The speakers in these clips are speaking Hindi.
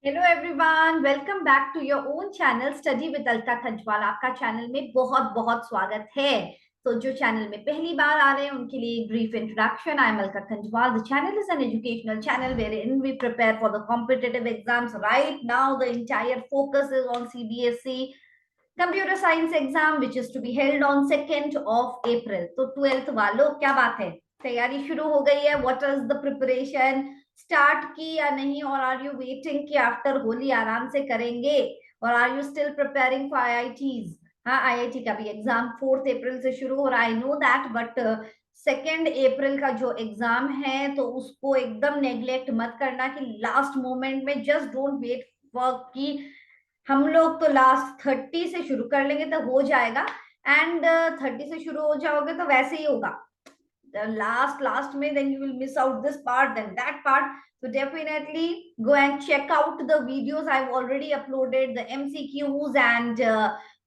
Hello everyone, welcome back to your own channel study with Alka Khanjwal. आपका चैनल में बहुत बहुत स्वागत है। तो जो चैनल में पहली बार आ रहे हैं उनके लिए brief introduction. I am Alka Khanjwal. The channel is an educational channel wherein we prepare for the competitive exams. Right now the entire focus is on CBSE computer science exam which is to be held on 2nd of April। तो 12th वालों, क्या बात है, तैयारी शुरू हो गई है? What is the preparation? Start की या नहीं? और आर यू वेटिंग कि आफ्टर होली आराम से करेंगे? और are you still preparing for IITs? हाँ, आईआईटी का भी एग्जाम 4th April से शुरू हो रहा है, I know that, but 2nd April का जो एग्जाम है तो उसको एकदम नेग्लेक्ट मत करना कि लास्ट मोमेंट में जस्ट डोंट वेट फॉर कि हम लोग तो लास्ट 30 से शुरू कर लेंगे तो हो जाएगा। एंड 30 से शुरू हो जाओगे तो वैसे ही होगा लास्ट में, then you will miss out this part then that part. So definitely go and check out the videos I've already uploaded, the MCQs and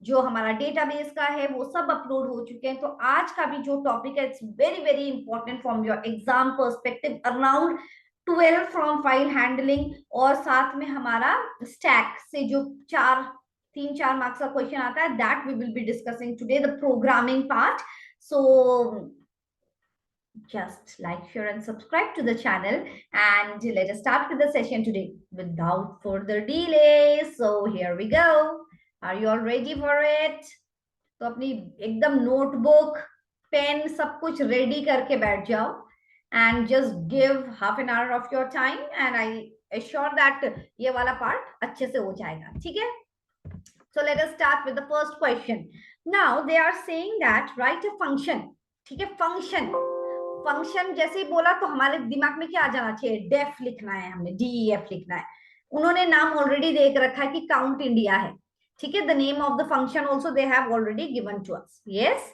जो हमारा डेटाबेस का है वो सब अपलोड हो चुके हैं। तो आज का भी जो टॉपिक है it's very very important from your exam perspective. Around 12 from file handling और साथ में हमारा स्टैक से जो 3-4 मार्क्स का क्वेश्चन आता है, that we will be discussing today, the programming part. So just like, share and subscribe to the channel, and let us start with the session today without further delay. So here we go. Are you all ready for it? तो अपनी एकदम नोटबुक पेन सब कुछ रेडी करके बैठ जाओ and just give half an hour of your time and I assure that ये वाला पार्ट अच्छे से हो जाएगा। ठीक है? So let us start with the first question. Now they are saying that write a function. ठीक है, फंक्शन फंक्शन जैसे ही बोला तो हमारे दिमाग में क्या आ जाना चाहिए? डेफ लिखना है, हमने DEF लिखना है। उन्होंने नाम ऑलरेडी देख रखा है कि काउंट इंडिया है। ठीक है, the name of the function also they have already given to us. Yes,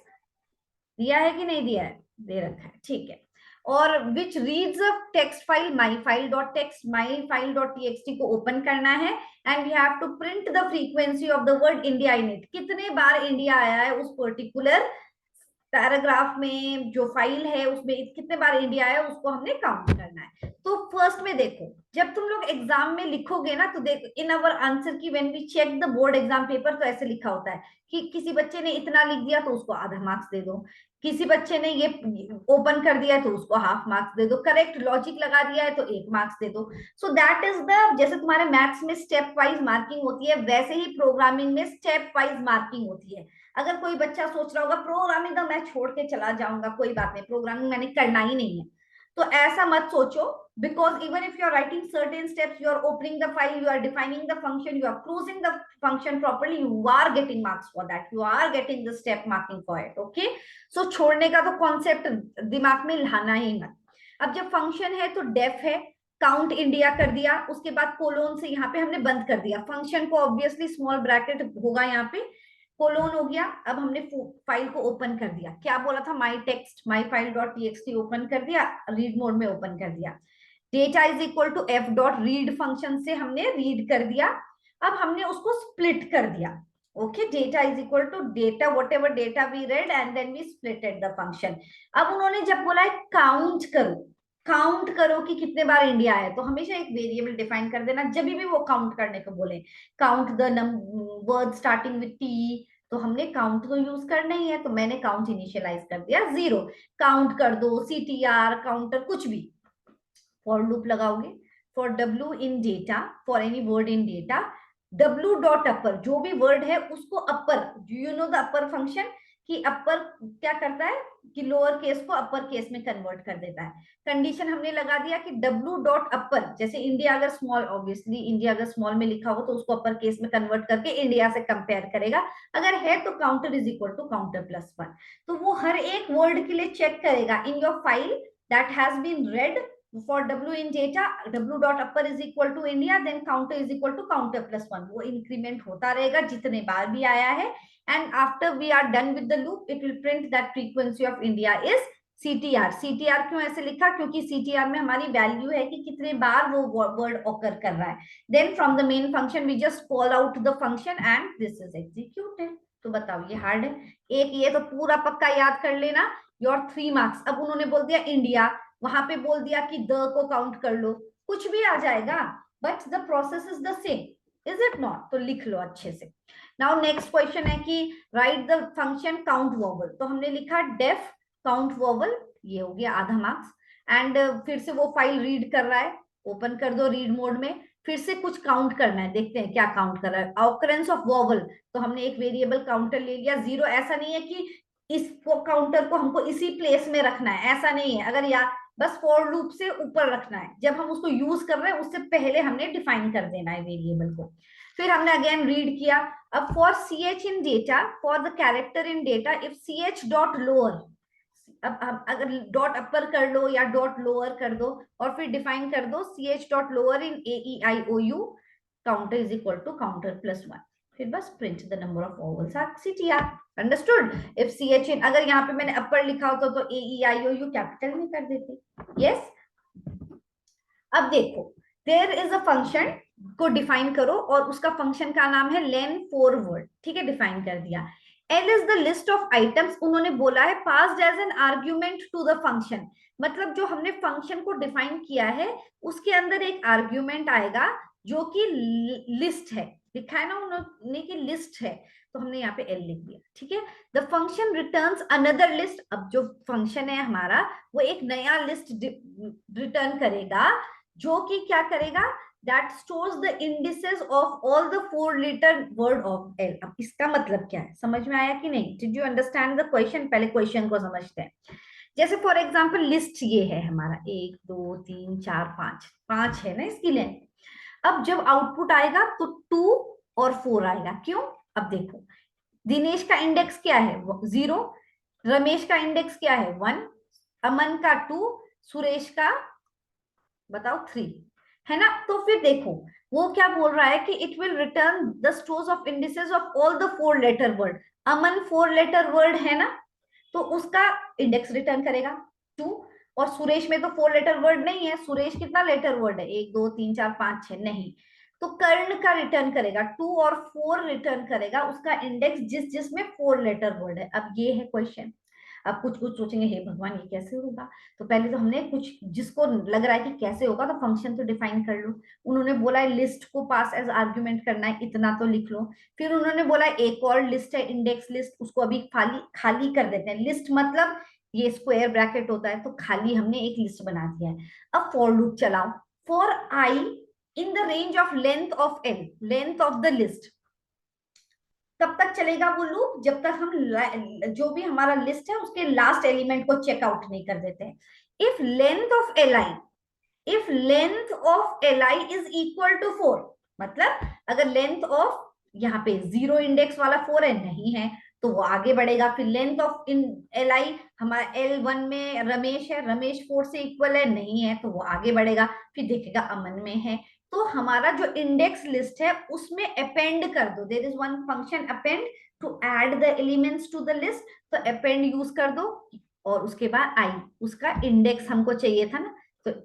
दिया है कि नहीं दिया है? दे रखा है। ठीक है। और which reads a text file my file dot text, my file dot TXT को ओपन करना है and we have to print the frequency of the word India in it. कितने बार इंडिया आया है उस पर्टिकुलर पैराग्राफ में, जो फाइल है उसमें कितने बार इंडिया है उसको हमने काउंट करना है। तो फर्स्ट में देखो, जब तुम लोग एग्जाम में लिखोगे ना तो देखो इन अवर आंसर की when we check the board exam paper, तो ऐसे लिखा होता है कि किसी बच्चे ने इतना लिख दिया तो उसको आधा मार्क्स दे दो, किसी बच्चे ने ये ओपन कर दिया है तो उसको हाफ मार्क्स दे दो, करेक्ट लॉजिक लगा दिया है तो 1 मार्क्स दे दो। सो दैट इज द, जैसे तुम्हारे मैथ्स में स्टेप वाइज मार्किंग होती है वैसे ही प्रोग्रामिंग में स्टेप वाइज मार्किंग होती है। अगर कोई बच्चा सोच रहा होगा प्रोग्रामिंग तो मैं छोड़ के चला जाऊंगा, कोई बात नहीं, प्रोग्रामिंग मैंने करना ही नहीं है, तो ऐसा मत सोचो। Because even if you are writing certain steps, you are opening the file, you are defining the function, you are closing the function properly, you are getting marks for that, you are getting the step marking for it. Okay, so छोड़ने का तो कॉन्सेप्ट दिमाग में लाना ही मत। अब जब फंक्शन है तो डेफ है, काउंट इंडिया कर दिया, उसके बाद कोलोन से यहाँ पे हमने बंद कर दिया फंक्शन को, ऑब्वियसली स्मॉल ब्रैकेट होगा यहाँ पे, कोलोन हो गया। अब हमने फाइल को ओपन कर दिया, क्या बोला था? My text my file dot TXT open कर दिया, रीड मोड में ओपन कर दिया। Data is equal to F dot read function से हमने रीड कर दिया। अब हमने उसको स्प्लिट कर दिया। Okay, data is equal to data whatever data we read and then we splitted the function. अब उन्होंने जब बोला है काउंट करो, काउंट करो कि कितने बार इंडिया है, तो हमेशा एक वेरिएबल डिफाइन कर देना जब भी वो काउंट करने को बोले। Count the word starting with T, तो हमने काउंट तो यूज करना ही है, तो मैंने काउंट इनिशियलाइज कर दिया 0। काउंट कर दो, CTR काउंटर कुछ भी, फॉर लूप लगाओगे। For W in data, for any word in data, W dot upper, जो भी वर्ड है उसको upper, you know the upper function, कि अपर क्या करता है कि लोअर केस को अपर केस में कन्वर्ट कर देता है। कंडीशन हमने लगा दिया कि W डॉट अपर, जैसे इंडिया अगर स्मॉल, ऑब्वियसली इंडिया अगर स्मॉल में लिखा हो तो उसको अपर केस में कन्वर्ट करके इंडिया से कंपेयर करेगा, अगर है तो counter is equal to counter plus 1। तो वो हर एक वर्ड के लिए चेक करेगा in your file that has been read, for W in data, W dot upper is equal to India, then counter is equal to counter plus 1, वो इंक्रीमेंट होता रहेगा जितने बार भी आया है। and after we are done with the loop, it will print that frequency of India is CTR। CTR क्यों ऐसे लिखा? क्योंकि CTR में हमारी वैल्यू है कि कितने बार वो वर्ड ऑकर कर रहा है। then from the main function we just call out the function and this is executed। तो बताओ ये हार्ड है? एक ये तो पूरा पक्का याद कर लेना, योर 3 मार्क्स। अब उन्होंने बोल दिया इंडिया, वहां पे बोल दिया कि द को काउंट कर लो, कुछ भी आ जाएगा। But the process is the same, is it not? तो लिख लो अच्छे से। नाउ नेक्स्ट क्वेश्चन है कि right the function count vowel. तो हमने लिखा डेफ काउंट वोवल, ये हो गया आधा मार्क्स। एंड फिर से वो फाइल रीड कर रहा है, ओपन कर दो रीड मोड में, फिर से कुछ काउंट करना है, देखते हैं क्या काउंट कर रहा है। ऑकरेंस ऑफ वोवल, तो हमने एक वेरिएबल काउंटर ले लिया जीरो। ऐसा नहीं है कि इसको काउंटर को हमको इसी प्लेस में रखना है, ऐसा नहीं है। अगर या बस फॉर लूप से ऊपर रखना है, जब हम उसको यूज कर रहे हैं उससे पहले हमने डिफाइन कर देना है वेरिएबल को। फिर हमने अगेन रीड किया। अब for C H in data, for the character in data, if C H dot lower, अब अगर डॉट अपर कर लो या डॉट लोअर कर दो और फिर डिफाइन कर दो C H dot lower in A E I O U, counter is equal to counter plus one. फिर बस print the number of vowels are CTR. Understood? If C H in, अगर यहाँ पे मैंने अपर लिखा होता तो ए E I O you capital में कर देते। यस। अब देखो, देयर इज अ फंक्शन को डिफाइन करो और उसका फंक्शन का नाम है लेन फॉरवर्ड। ठीक है, डिफाइन कर दिया। L is the list of items, उन्होंने बोला है passed as an argument to the function. मतलब जो हमने फंक्शन को डिफाइन किया है उसके अंदर एक आर्ग्यूमेंट आएगा जो कि लिस्ट है। लिखा है ना उन्होंने कि लिस्ट है, तो हमने यहाँ पे एल लिख दिया। ठीक है, the function returns another list. अब जो फंक्शन है हमारा वो एक नया लिस्ट रिटर्न करेगा, जो कि क्या करेगा, that stores the indices of all the four letter word of L. अब इसका मतलब क्या है, समझ में आया कि नहीं? Did you understand the question? पहले क्वेश्चन को समझते हैं। जैसे फॉर एग्जाम्पल लिस्ट ये है हमारा, 1 2 3 4 5, 5 है ना इसकी लेंथ। अब जब आउटपुट आएगा तो 2 और 4 आएगा। क्यों? अब देखो, दिनेश का इंडेक्स क्या है, 0। रमेश का इंडेक्स क्या है, 1। अमन का 2। सुरेश का बताओ 3, है ना? तो फिर देखो वो क्या बोल रहा है कि it will return the stores of indices of all the 4 letter word. Aman 4 letter word है ना, तो उसका इंडेक्स रिटर्न करेगा 2। और सुरेश में तो 4 लेटर वर्ड नहीं है। सुरेश कितना लेटर वर्ड है, 1 2 3 4 5 6, नहीं। तो कर्ण का रिटर्न करेगा 2 और 4 रिटर्न करेगा उसका इंडेक्स जिसमें 4 लेटर वर्ड है। अब ये है क्वेश्चन। अब कुछ कुछ सोचेंगे हे भगवान ये कैसे होगा, तो पहले तो हमने कुछ जिसको लग रहा है कि कैसे होगा तो फंक्शन तो डिफाइन कर लो। उन्होंने बोला है लिस्ट को पास एज आर्ग्यूमेंट करना है, इतना तो लिख लो। फिर उन्होंने बोला एक और लिस्ट है इंडेक्स लिस्ट, उसको अभी खाली खाली कर देते हैं। लिस्ट मतलब ये स्क्वायर ब्रैकेट होता है, तो खाली हमने एक लिस्ट बना दिया है। अब फॉर लूप चलाओ। For I in the range of length of L, length of the list, तब तक चलेगा वो लूप जब तक हम जो भी हमारा लिस्ट है उसके लास्ट एलिमेंट को चेकआउट नहीं कर देते हैं। If length of L I, if length of L I is equal to 4, मतलब अगर लेंथ ऑफ यहाँ पे 0 इंडेक्स वाला 4 है, नहीं है, तो वो आगे बढ़ेगा। फिर length of in L I, हमारा L1 में रमेश है, रमेश 4 से इक्वल है, नहीं है, तो वो आगे बढ़ेगा। फिर देखेगा अमन में है, तो हमारा जो इंडेक्स लिस्ट है उसमें अपेंड कर दो। There is one function append to add the elements to the list, तो अपेंड यूज कर दो। और उसके बाद आई, उसका इंडेक्स हमको चाहिए था ना, तो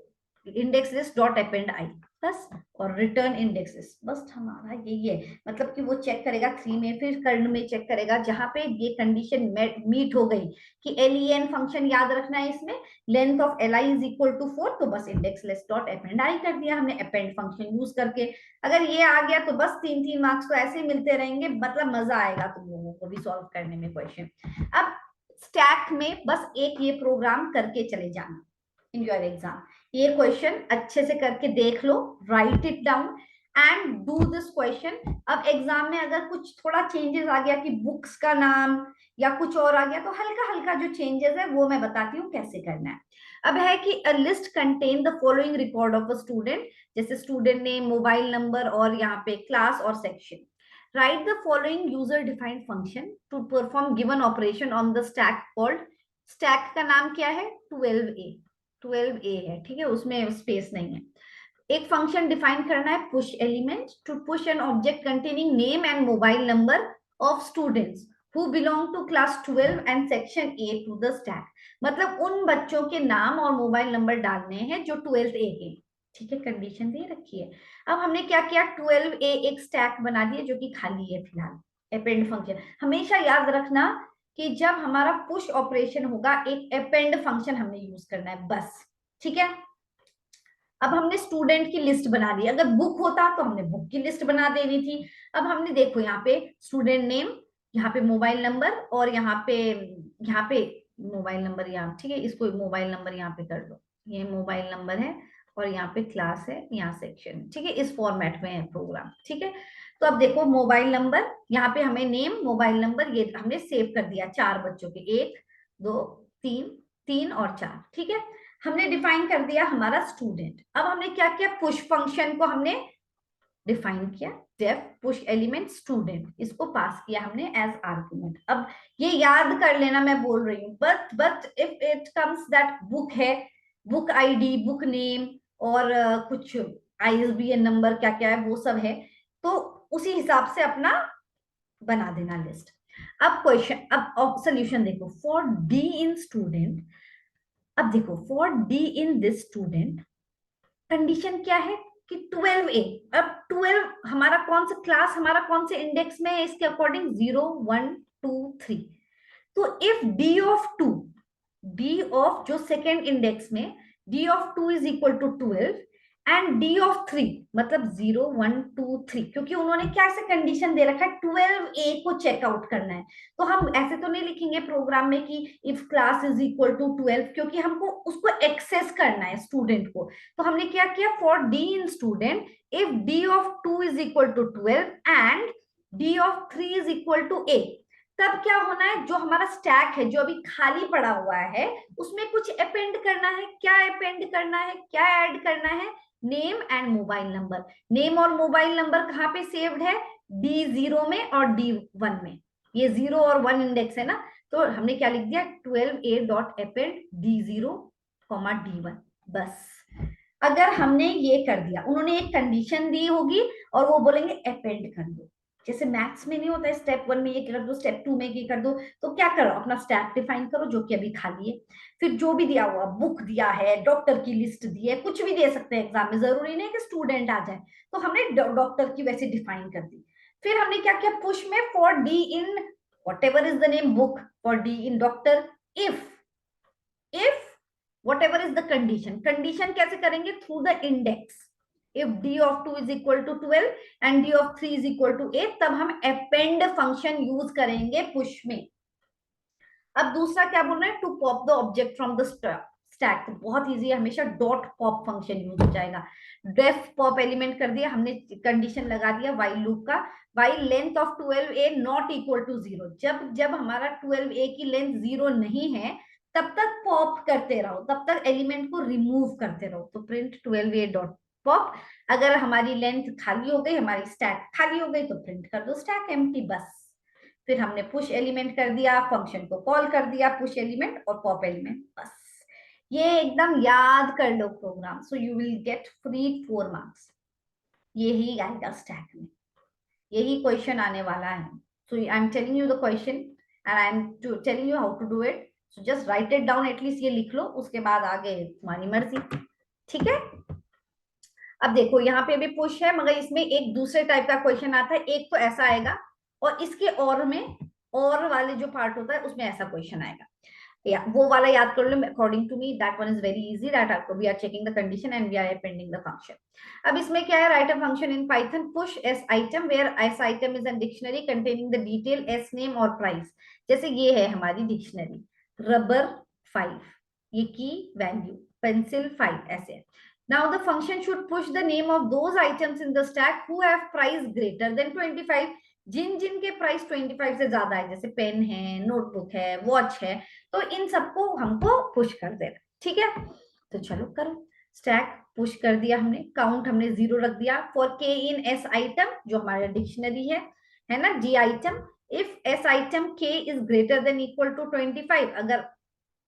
इंडेक्स लिस्ट डॉट अपेंड आई बस, और रिटर्न इंडेक्स लिस्ट। बस हमारा यही है, मतलब कि वो चेक करेगा 3 में, फिर कर्ण में चेक करेगा, जहां पे ये कंडीशन मीट हो गई कि len फंक्शन याद रखना है इसमें, length of li is equal to 4, तो बस index list dot append I कर दिया हमने अपेंड फंक्शन यूज करके। अगर ये आ गया तो बस 3 3 मार्क्स तो ऐसे ही मिलते रहेंगे, मतलब मजा आएगा तुम लोगों को भी सॉल्व करने में क्वेश्चन। अब स्टैक में बस एक ये प्रोग्राम करके चले जाना इन योर एग्जाम। ये क्वेश्चन अच्छे से करके देख लो, write it down and do this question. अब एग्जाम में अगर कुछ थोड़ा चेंजेस आ गया कि बुक्स का नाम या कुछ और आ गया, तो हल्का हल्का जो चेंजेस है वो मैं बताती हूँ कैसे करना है। अब है कि a list contain the following record of a student, जैसे स्टूडेंट नेम, मोबाइल नंबर और यहाँ पे क्लास और section. Write the following user defined function to perform given operation on the stack called, stack का नाम क्या है, 12A, 12A है, ठीक है, उसमें स्पेस नहीं है। एक फंक्शन डिफाइन करना है push element to push an object containing name and mobile number of students who belong to class 12 and section A to the stack. मतलब उन बच्चों के नाम और मोबाइल नंबर डालने हैं जो 12th A के, ठीक है, कंडीशन दे रखी है। अब हमने क्या किया, 12A एक स्टैक बना दिया जो कि खाली है फिलहाल। अपेंड फंक्शन हमेशा याद रखना कि जब हमारा पुश ऑपरेशन होगा एक अपेंड फंक्शन हमने यूज करना है बस, ठीक है। अब हमने स्टूडेंट की लिस्ट बना ली, अगर बुक होता तो हमने बुक की लिस्ट बना देनी थी। अब हमने देखो यहाँ पे स्टूडेंट नेम, यहाँ पे मोबाइल नंबर, और यहाँ पे मोबाइल नंबर, यहाँ ठीक है, इसको मोबाइल नंबर यहाँ पे कर दो, ये मोबाइल नंबर है, और यहाँ पे क्लास है, यहाँ सेक्शन है, ठीक है, इस फॉर्मेट में है प्रोग्राम, ठीक है। तो अब देखो मोबाइल नंबर, यहाँ पे हमें नेम मोबाइल नंबर ये हमने सेव कर दिया, 4 बच्चों के, 1 2 3, 3 और 4, ठीक है। हमने डिफाइन कर दिया हमारा स्टूडेंट। अब हमने क्या किया, पुश फंक्शन को हमने डिफाइन किया, डेफ पुश एलिमेंट स्टूडेंट, इसको पास किया हमने एज आर्गुमेंट। अब ये याद कर लेना, मैं बोल रही हूँ, but if it comes that book है, बुक आईडी, बुक नेम, और कुछ आईएसबीएन नंबर क्या क्या है वो सब है, तो उसी हिसाब से अपना बना देना लिस्ट। अब क्वेश्चन, अब सोल्यूशन देखो, फॉर डी इन स्टूडेंट, अब देखो for D in this student condition क्या है कि 12A। अब 12 हमारा कौन सा क्लास, हमारा कौन से इंडेक्स में है, इसके अकॉर्डिंग 0 1 2 3। तो if D of 2, D of जो सेकेंड इंडेक्स में, D of 2 is equal to 12 and D of 3, मतलब 0 1 2 3, क्योंकि उन्होंने क्या ऐसे कंडीशन दे रखा है 12A को चेकआउट करना है। तो हम ऐसे तो नहीं लिखेंगे प्रोग्राम में कि if class is equal to 12, क्योंकि हमको उसको एक्सेस करना है स्टूडेंट को। तो हमने क्या किया, for D in student if D of 2 is equal to 12 and D of 3 is equal to A, तब क्या होना है, जो हमारा स्टैक है जो अभी खाली पड़ा हुआ है उसमें कुछ अपेंड करना है। क्या अपेंड करना है, क्या ऐड करना है, name and mobile number. Name और मोबाइल नंबर कहाँ पे सेव्ड है, D0 में और D1 में, ये 0 और 1 इंडेक्स है ना, तो हमने क्या लिख दिया, 12A dot append D0 D1, बस। अगर हमने ये कर दिया, उन्होंने एक कंडीशन दी होगी और वो बोलेंगे अपेंड कर दो, जैसे मैथ्स में नहीं होता है स्टेप 1 में ये कर दो, स्टेप 2 में ये कर दो, तो क्या करो, अपना स्टैक डिफाइन करो जो कि अभी खाली है, फिर जो भी दिया हुआ, बुक दिया है, डॉक्टर की लिस्ट दी है, कुछ भी दे सकते हैं एग्जाम में, जरूरी नहीं कि स्टूडेंट आ जाए, तो हमने डॉक्टर की वैसे डिफाइन कर दी। फिर हमने क्या किया, पुश में for D in what ever is the name book, for D in doctor, if whatever is the condition कैसे करेंगे, through the index. if d of 2 is equal to 12 and d of 3 is equal to 8, तब हम append फंक्शन यूज करेंगे पुश में। अब दूसरा क्या बोल रहे हैं, to pop the object from the stack, तो बहुत इजी है, हमेशा डॉट पॉप फंक्शन यूज हो जाएगा। डेफ पॉप एलिमेंट कर दिया हमने, कंडीशन लगा दिया वाइल लूप का, while length of 12A not equal to 0, जब जब हमारा 12A की लेंथ 0 नहीं है तब तक पॉप करते रहो, तब तक एलिमेंट को रिमूव करते रहो, तो प्रिंट 12A डॉट पॉप। अगर हमारी लेंथ खाली हो गई, हमारी स्टैक खाली हो गई, तो प्रिंट कर दो स्टैक एम्प्टी, बस। फिर हमने पुश एलिमेंट कर दिया, फंक्शन को कॉल कर दिया, पुश एलिमेंट और पॉप एलिमेंट, बस। ये एकदम याद कर लो program, so you will get free 4 marks. यही आएगा स्टैक में, यही क्वेश्चन आने वाला है। So I am telling you the question and I am telling you how to do it, so just write it down, at least ये लिख लो, उसके बाद आगे तुम्हारी मर्जी, ठीक है। अब देखो यहाँ पे भी पुश है, मगर इसमें एक दूसरे टाइप का क्वेश्चन आता है, एक तो ऐसा आएगा और इसके और में, और वाले जो पार्ट होता है उसमें ऐसा क्वेश्चन आएगा, या वो वाला याद कर लो। According to me that one is very easy, that we are checking the condition and we are appending the function. अब इसमें क्या है, write a function in Python push S item where S item is a dictionary containing the details name और प्राइस। जैसे ये है हमारी डिक्शनरी, रबर 5, ये की वैल्यू, पेंसिल 5, ऐसे। Now the function should push the name of those items in the stack who have price greater than 25, जिन जिन के प्राइस 25 से ज्यादा है, जैसे पेन है, नोटबुक है, वॉच है, तो इन सबको हमको पुश कर देना, ठीक है। तो चलो करो, स्टैक पुश कर दिया हमने, काउंट हमने 0 रख दिया फॉर के इन एस आइटम, जो हमारा डिक्शनरी है ना, G item. If S item K is greater than equal to 25, अगर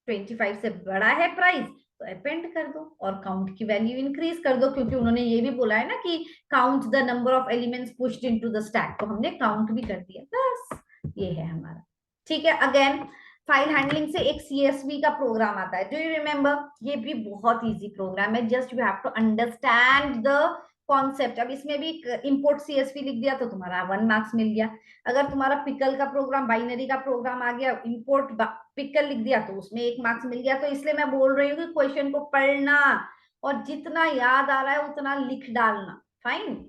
25 से बड़ा है प्राइस तो अपेंड कर दो और काउंट की वैल्यू इंक्रीज कर दो, क्योंकि उन्होंने ये भी बोला है ना कि count the number of elements pushed into the stack, तो हमने काउंट भी कर दिया, बस ये है हमारा, ठीक है। अगेन फाइल हैंडलिंग से एक CSV का प्रोग्राम आता है, डू यू रिमेम्बर, ये भी बहुत इजी प्रोग्राम है, just you have to understand the concept. अब इसमें भी इंपोर्ट CSV लिख दिया तो तुम्हारा 1 मार्क्स मिल गया। अगर तुम्हारा पिकल का प्रोग्राम, बाइनरी का प्रोग्राम आ गया, इंपोर्ट पिकल लिख दिया तो उसमें 1 मार्क्स मिल गया। तो इसलिए मैं बोल रही हूँ कि क्वेश्चन को पढ़ना और जितना याद आ रहा है उतना लिख डालना। Fine.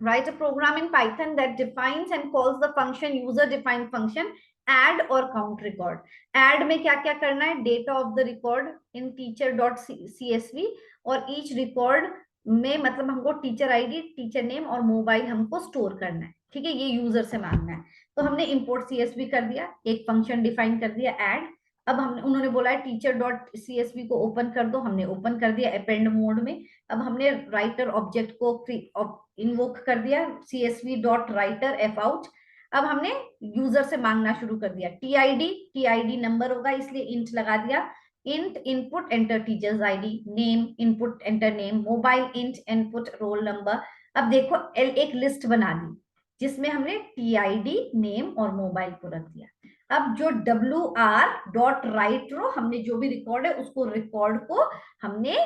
Write a program in Python that defines and calls the function user defined function add or count record. Add में क्या क्या करना है, data of the record in teacher.csv और each record में मतलब हमको टीचर आईडी, टीचर नेम और मोबाइल हमको स्टोर करना है। ठीक है, ये यूजर से मांगना है। तो हमने इंपोर्ट सीएसवी कर दिया, एक फंक्शन डिफाइन कर दिया ऐड। अब हमने उन्होंने बोला है टीचर डॉट सीएसवी को ओपन कर दो, हमने ओपन कर दिया अपेंड मोड में। अब हमने राइटर ऑब्जेक्ट को इन्वोक कर दिया csv dot writer F out. अब हमने यूजर से मांगना शुरू कर दिया टीआईडी नंबर होगा इसलिए इंट लगा दिया। Int input enter teachers ID, name input enter name, mobile int input roll number. अब देखो एक लिस्ट बना दी जिसमें हमने टीआईडी नेम और मोबाइल को रख दिया। अब जो wr डॉट राइट रो, हमने जो भी रिकॉर्ड है उसको रिकॉर्ड को हमने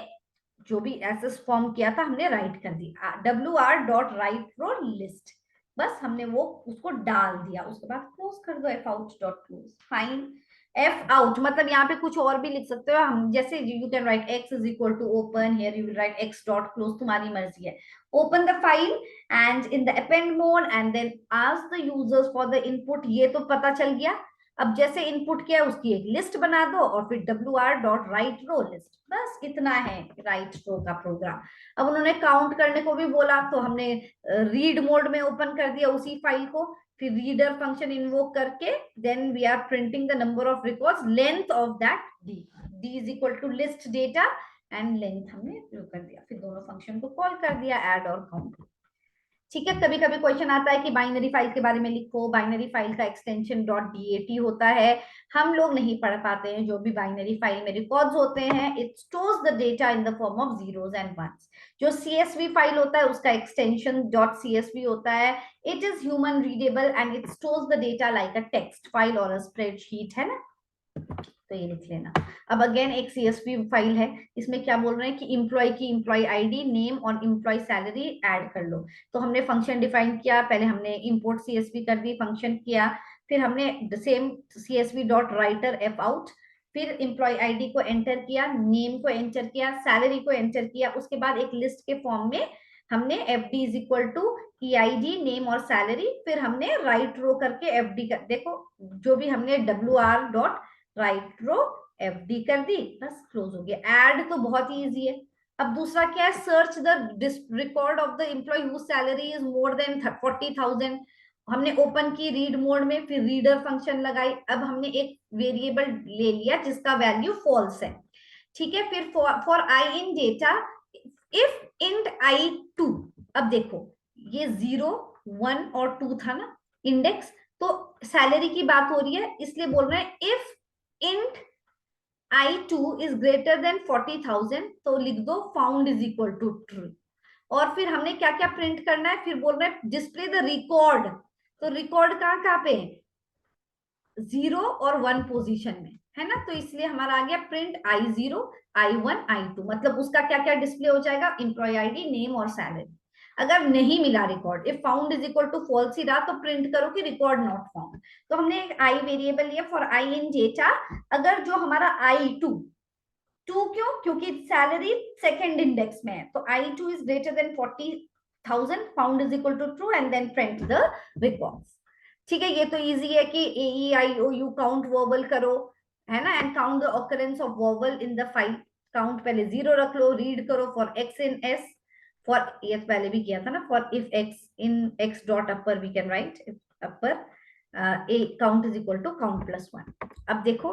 जो भी एसेस फॉर्म किया था हमने राइट कर दिया wr डॉट राइट रो लिस्ट। बस हमने वो उसको डाल दिया, उसके बाद क्लोज कर दो F out dot close. Fine. F out मतलब यहाँ पे कुछ और भी लिख सकते हो हम, जैसे you can write x is equal to open, here you will write x dot close, तुम्हारी मर्जी है। Open the file and in the append mode and then ask the users for the input, ये तो पता चल गया। अब जैसे इनपुट किया उसकी एक लिस्ट बना दो और फिर wr डॉट राइट रो लिस्ट। बस इतना है राइट रो का प्रोग्राम। अब उन्होंने काउंट करने को भी बोला तो हमने रीड मोड में ओपन कर दिया उसी फाइल को, फिर रीडर फंक्शन इन्वोक करके then we are printing the number of records, length of that D is equal to list data and length हमने कर दिया। फिर दोनों फंक्शन को कॉल कर दिया ऐड और काउंट। ठीक है, कभी कभी क्वेश्चन आता है कि बाइनरी फाइल के बारे में लिखो, बाइनरी फाइल का एक्सटेंशन डॉट डीएटी होता है। हम लोग नहीं पढ़ पाते हैं, जो भी बाइनरी फाइल में रिकॉर्ड्स होते हैं it stores the data in the form of zeros and ones. जो सीएसवी फाइल होता है उसका एक्सटेंशन डॉट सीएसवी होता है। It is human readable and it stores the data like a text file or a spreadsheet, है ना, तो ये लिख लेना। अब अगेन एक सीएसवी फाइल है, इसमें क्या बोल रहे हैं कि इम्प्लॉय की इम्प्लॉय आईडी, नेम और इम्प्लॉय सैलरी ऐड कर लो। तो हमने फंक्शन डिफाइन किया, पहले हमने इंपोर्ट सीएसवी कर दी, फंक्शन किया, फिर हमने same CSV dot writer F out, फिर इम्प्लॉय आईडी को एंटर किया, नेम को एंटर किया, सैलरी को एंटर किया, उसके बाद एक लिस्ट के फॉर्म में हमने F D is equal to EID name और सैलरी, फिर हमने राइट रो करके एफ डी कर, देखो जो भी हमने wr डॉट राइट रो एफ डी कर दी, बस क्लोज हो गया। ऐड तो बहुत ही इजी है। अब दूसरा क्या है, search the record of the employ whose salary is more than 40,000। हमने ओपन की रीड मोड में, फिर रीडर फंक्शन लगाई। अब हमने एक वेरिएबल ले लिया जिसका वैल्यू फॉल्स है। ठीक है, फिर for I in data if int I two. अब देखो ये 0 1 और 2 था ना इंडेक्स, तो सैलरी की बात हो रही है इसलिए बोल रहे हैं if int i2 is greater than 40,000 तो लिख दो found is equal to true। और फिर हमने क्या क्या प्रिंट करना है, फिर बोल रहे हैं डिस्प्ले द रिकॉर्ड। तो रिकॉर्ड कहाँ पे, 0 और 1 पोजीशन में, है ना, तो इसलिए हमारा आ गया प्रिंट i0 i1 i2, मतलब उसका क्या क्या डिस्प्ले हो जाएगा, एम्प्लॉय आईडी नेम और सैलरी। अगर नहीं मिला record, if found is equal to false ही रहा तो प्रिंट करो कि रिकॉर्ड नॉट फाउंड। तो हमने एक आई वेरिएबल लिया फॉर आई इन डेटा। अगर जो हमारा i2 टू क्यों, क्योंकि सैलरी सेकेंड इंडेक्स में है, तो i2 is greater than 40,000 found is equal to true and then print the records. ठीक है, ये तो इजी है कि A E I O U count वर्बल करो, है ना, and count the occurrence of वर्बल इन द फाइल। काउंट पहले 0 रख लो, रीड करो for X in S, for ये पहले भी किया था ना, for if X in X dot upper we can write upper A count is equal to count plus 1। अब देखो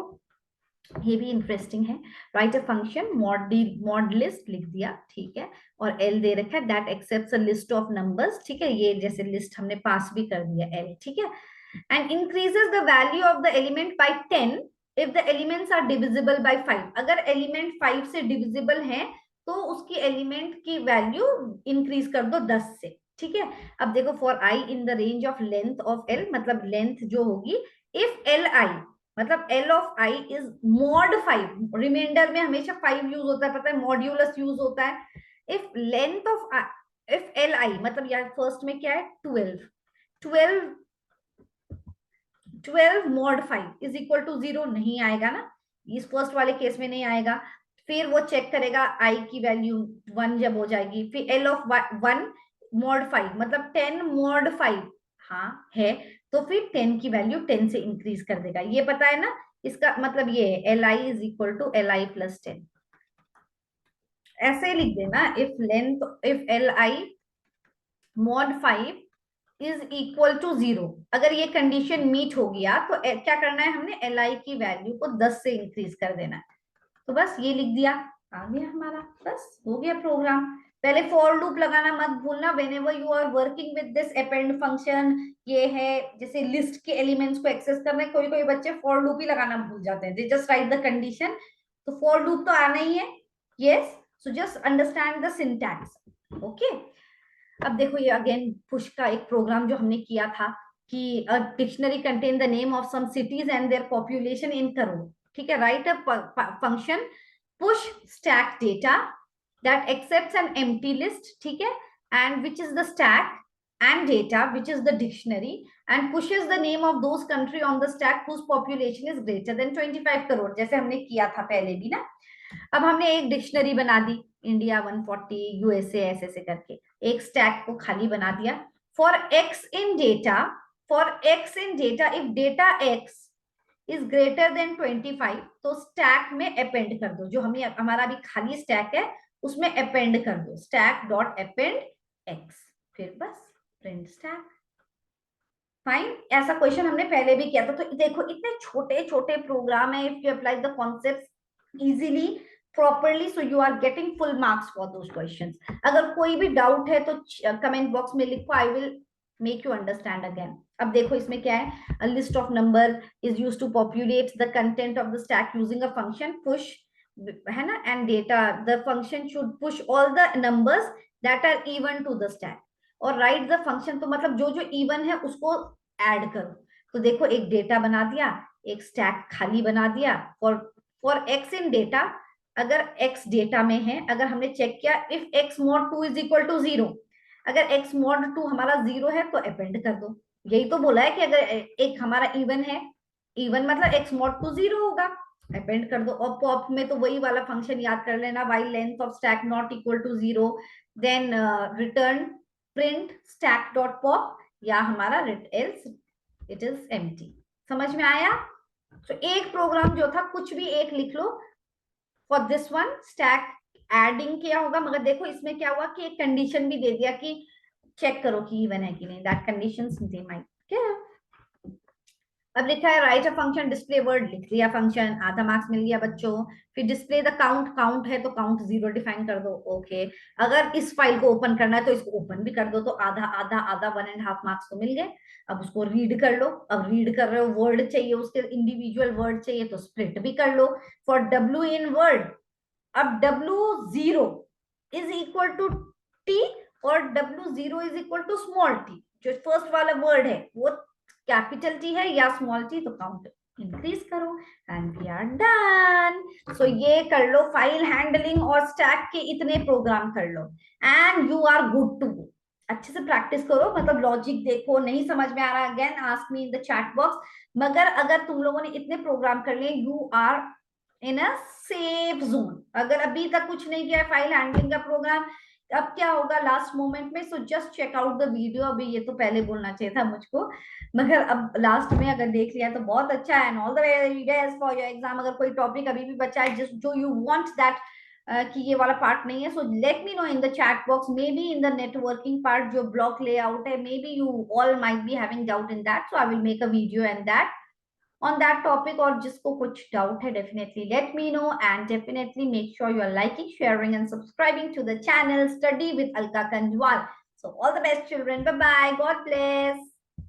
ये भी इंटरेस्टिंग है, write a function mod list लिख दिया, ठीक है, और एल दे रखा है that accepts a list of numbers. ठीक है, ये जैसे लिस्ट हमने पास भी कर दिया एल, ठीक है, and increases the value of the element by 10 if the elements are divisible by 5। अगर एलिमेंट 5 से डिविजिबल है तो उसकी एलिमेंट की वैल्यू इंक्रीज कर दो 10 से। ठीक है, अब देखो for I in the range of length of L, मतलब लेंथ जो होगी इफ एल आई, मतलब L of I is mod 5, remainder में हमेशा 5 यूज होता है, पता है, मॉड्यूलस यूज होता है। If length of if L I मतलब यार फर्स्ट में क्या है 12 12 मॉड 5 इज इक्वल टू 0, नहीं आएगा ना, इस फर्स्ट वाले केस में नहीं आएगा। फिर वो चेक करेगा आई की वैल्यू 1 जब हो जाएगी, फिर एल ऑफ 1 मॉड 5 मतलब 10 मॉड 5 हाँ है, तो फिर 10 की वैल्यू 10 से इंक्रीज कर देगा। ये पता है ना, इसका मतलब ये है L I is equal to L I plus 10। ऐसे लिख देना, if L I mod 5 is equal to 0, अगर ये कंडीशन मीट हो गया तो क्या करना है, हमने एल आई की वैल्यू को 10 से इंक्रीज कर देना है। तो बस ये लिख दिया, आ गया हमारा, बस हो गया प्रोग्राम। पहले फॉर लूप लगाना मत भूलना whenever you are working with this append function. ये है जैसे लिस्ट के एलिमेंट्स को एक्सेस करना है, कोई कोई बच्चे फॉर लूप ही लगाना भूल जाते हैं, they just right the condition. तो फॉर लूप तो आना ही है, yes, so just understand the syntax, okay. अब देखो ये अगेन पुश का एक प्रोग्राम जो हमने किया था कि dictionary contain the name of some cities and their population in crore, ठीक है। Write a function push stack data that accepts an empty list, ठीक है, and which is the stack and data which is the dictionary and pushes the name of those country on the stack whose population is greater than 25 crore, जैसे हमने किया था पहले भी ना। अब हमने एक डिक्शनरी बना दी, इंडिया 140 यूएसए ऐसे ऐसे करके एक स्टैक को खाली बना दिया। For X in data, if data x is greater then 25 तो स्टैक में अपेंड कर दो, जो हमें हमारा भी खाली स्टैक है उसमें अपेंड कर दो, स्टैक डॉट अपेंड एक्स, फिर बस प्रिंट स्टैक। फाइन, ऐसा क्वेश्चन हमने पहले भी किया था। तो देखो इतने छोटे छोटे प्रोग्राम है, if you apply the concept easily properly so you are getting full marks for those questions. अगर कोई भी डाउट है तो कमेंट बॉक्स में लिखो, I will make you understand again. अब देखो इसमें क्या है, a list of number is used to populate the content of the stack using a function push, है ना, and data the function should push all the numbers that are even to the stack और write the function, तो मतलब जो जो even है उसको ऐड करो। तो देखो एक डेटा बना दिया, एक स्टैक खाली बना दिया फॉर एक्स इन डेटा, अगर एक्स डेटा में है, अगर हमने चेक किया if X mod 2 is equal to 0, अगर एक्स मॉड 2 हमारा 0 है तो अपेंड कर दो। यही तो बोला है कि अगर एक हमारा इवन है, इवन मतलब एक्स मॉड टू 0 होगा, अपेंड कर दो। और पॉप में तो वही वाला फंक्शन याद कर लेना, while length of stack not equal to 0 then return print stack dot pop या हमारा एल्स इट इज एम्प्टी। समझ में आया? तो एक प्रोग्राम जो था कुछ भी एक लिख लो for this one, stack adding किया होगा, मगर देखो इसमें क्या हुआ कि एक कंडीशन भी दे दिया कि चेक करो कि इवन है कि नहीं, दैट कंडीशंस दे माइट क्या। अब लिखा है write a function display word, लिख दिया फंक्शन, आधा मार्क्स मिल गया बच्चों। फिर डिस्प्ले द काउंट, काउंट है तो काउंट 0 डिफाइन कर दो, ओके। अगर इस फाइल को ओपन करना है तो इसको ओपन भी कर दो, तो आधा आधा आधा 1.5 मार्क्स तो मिल गए। अब उसको रीड कर लो, अब रीड कर रहे हो, वर्ड चाहिए उसके इंडिविजुअल वर्ड चाहिए तो स्प्लिट भी कर लो। फॉर डब्ल्यू इन वर्ड, अब W0 is equal to T और W0 is equal to small t, जो फर्स्ट वाला वर्ड है वो कैपिटल T है या स्मॉल t, तो काउंट इंक्रीज करो and we are done. So ये कर लो, फाइल हैंडलिंग और स्टैक के इतने प्रोग्राम कर लो and you are good to go. अच्छे से प्रैक्टिस करो, मतलब लॉजिक देखो, नहीं समझ में आ रहा again ask me in the chat box. मगर अगर तुम लोगों ने इतने प्रोग्राम कर लिए, you are in a safe zone. अगर अभी तक कुछ नहीं किया फाइल हैंडलिंग का प्रोग्राम, अब क्या होगा लास्ट मोमेंट में, so just check out the video. अभी ये तो पहले बोलना चाहिए था मुझको, मगर अब लास्ट में अगर देख लिया तो बहुत अच्छा है। And all the very best for your exam. अगर कोई टॉपिक अभी भी बचा है जिस जो यू वांट दैट कि ये वाला पार्ट नहीं है, so let me know in the chat box, may be in the networking part जो ब्लॉक लेआउट है, may be you all might be having doubt in that, so I will make a video and that on that topic, और जिसको कुछ doubt है definitely let me know, and definitely make sure you are liking, sharing and subscribing to the channel Study with Alka Kanjwal. So all the best children, bye bye, God bless.